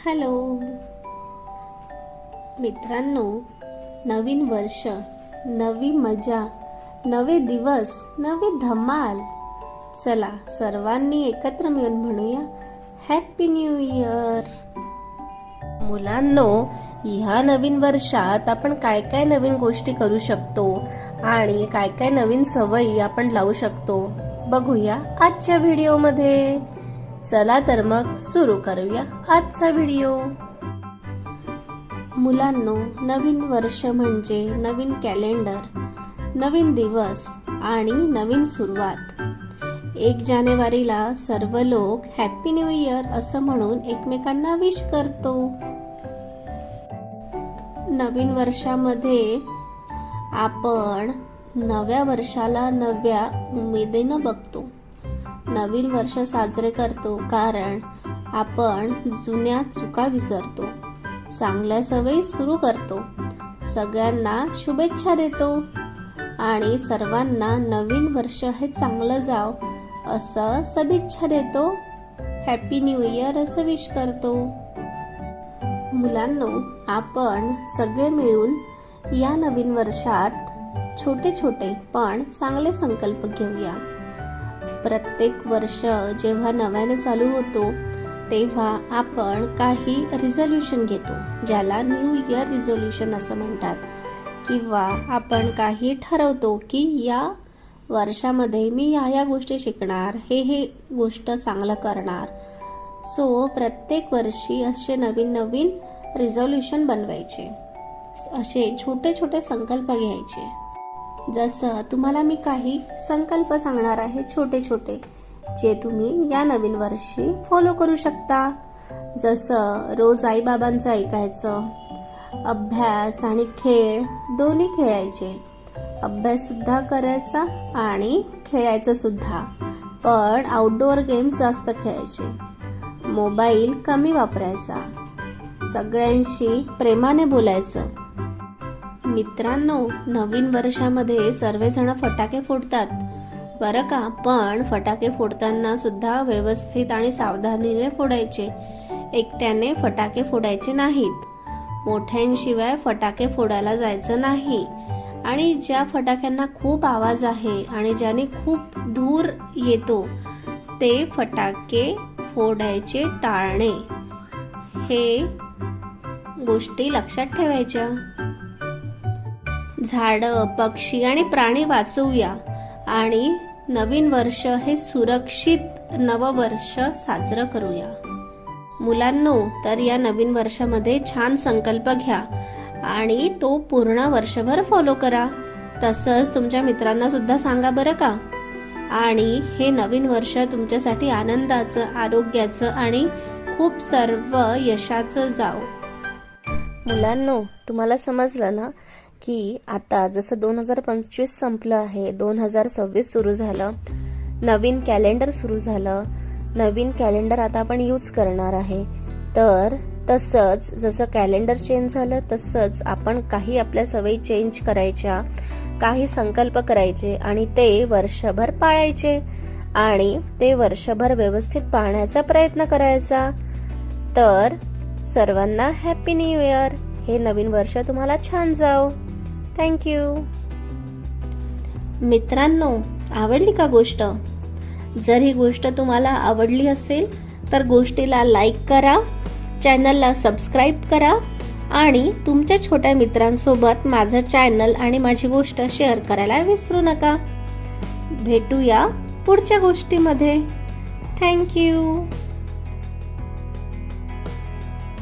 Hello मित्रांनो, नवीन वर्ष, नवी मजा, नवे दिवस, नवी धमाल. चला सर्वांनी एकत्र मिळून म्हणूया हॅपी न्यू इयर. मुलांनो, ह्या नवीन वर्षात आपण काय काय नवीन गोष्टी करू शकतो आणि काय काय नवीन सवयी आपण लावू शकतो बघूया आजच्या व्हिडिओमध्ये. चला तर मग सुरू करूया आजचा व्हिडिओ. मुलांनो, नवीन वर्ष म्हणजे नवीन कॅलेंडर, नवीन दिवस आणि नवीन सुरुवात. 1 जानेवारीला सर्व लोक हॅपी न्यू इयर असं म्हणून एकमेकांना विश करतो. नवीन वर्षामध्ये आपण नव्या वर्षाला नव्या उमेदीनं बघतो. नवीन वर्ष साजरे करतो कारण आपण जुन्या चुका विसरतो, चांगल्या सवयी सुरू करतो, सगळ्यांना शुभेच्छा देतो आणि सर्वांना नवीन वर्ष हे चांगलं जाव असं सदिच्छा देतो. हॅपी न्यू इयर असं विश करतो. मुलांनो, आपण सगळे मिळून या नवीन वर्षात छोटे छोटे पण चांगले संकल्प घेऊया. प्रत्येक वर्ष जेव्हा नव्याने चालू होतो तेव्हा आपण काही रिझोल्यूशन घेतो, ज्याला न्यू इयर रिझोल्यूशन असं म्हणतात. किंवा आपण काही ठरवतो की या वर्षामध्ये मी या गोष्टी शिकणार, हे गोष्ट चांगलं करणार. सो प्रत्येक वर्षी असे नवीन नवीन रिझोल्यूशन बनवायचे, असे छोटे छोटे संकल्प घ्यायचे. जसं तुम्हाला मी काही संकल्प सांगणार आहे छोटे छोटे, जे तुम्ही या नवीन वर्षी फॉलो करू शकता. जसं रोज आईबाबांचं ऐकायचं, अभ्यास आणि खेळ दोन्ही खेळायचे, अभ्यास सुद्धा करायचा आणि खेळायचं सुद्धा, पण आउटडोअर गेम्स जास्त खेळायचे, मोबाईल कमी वापरायचा, सगळ्यांशी प्रेमाने बोलायचं. मित्रांनो, नवीन वर्षामध्ये सर्वजण फटाके फोडतात बरं का, पण फटाके फोडताना सुद्धा व्यवस्थित आणि सावधानीने फोडायचे. एकट्याने फटाके फोडायचे नाहीत, मोठ्यांशिवाय फटाके फोडायला जायचं नाही. आणि ज्या फटाक्यांना खूप आवाज आहे आणि ज्याने खूप धूर येतो ते फटाके फोडायचे टाळणे, हे गोष्टी लक्षात ठेवायच्या. झाडं, पक्षी आणि प्राणी वाचवूया आणि नवीन वर्ष हे सुरक्षित नववर्ष साजरं करूया. मुलांनो, तर या नवीन वर्षामध्ये छान संकल्प घ्या आणि तो पूर्ण वर्षभर फॉलो करा. तसंच तुमच्या मित्रांना सुद्धा सांगा बरं का. आणि हे नवीन वर्ष तुमच्यासाठी आनंदाचं, आरोग्याचं आणि खूप सर्व यशाचं जाओ. मुलांनो, तुम्हाला समजलं ना की आता जसं 2025 संपलं आहे, 2026 सुरू झालं, नवीन कॅलेंडर सुरू झालं. नवीन कॅलेंडर आता आपण यूज करणार आहे. तर तसंच जसं कॅलेंडर चेंज झालं तसंच आपण काही आपल्या सवयी चेंज करायच्या, काही संकल्प करायचे आणि ते वर्षभर पाळायचे आणि ते वर्षभर व्यवस्थित पाळण्याचा प्रयत्न करायचा. तर सर्वांना हॅपी न्यू इयर. हे नवीन वर्ष तुम्हाला छान जाओ. थँक्यू. मित्रांनो, आवडली का गोष्ट? जर ही गोष्ट तुम्हाला आवडली असेल तर गोष्टीला लाईक करा, चॅनलला सबस्क्राईब करा आणि तुमच्या छोट्या मित्रांसोबत माझं चॅनल आणि माझी गोष्ट शेअर करायला विसरू नका. भेटूया पुढच्या गोष्टीमध्ये. थँक्यू.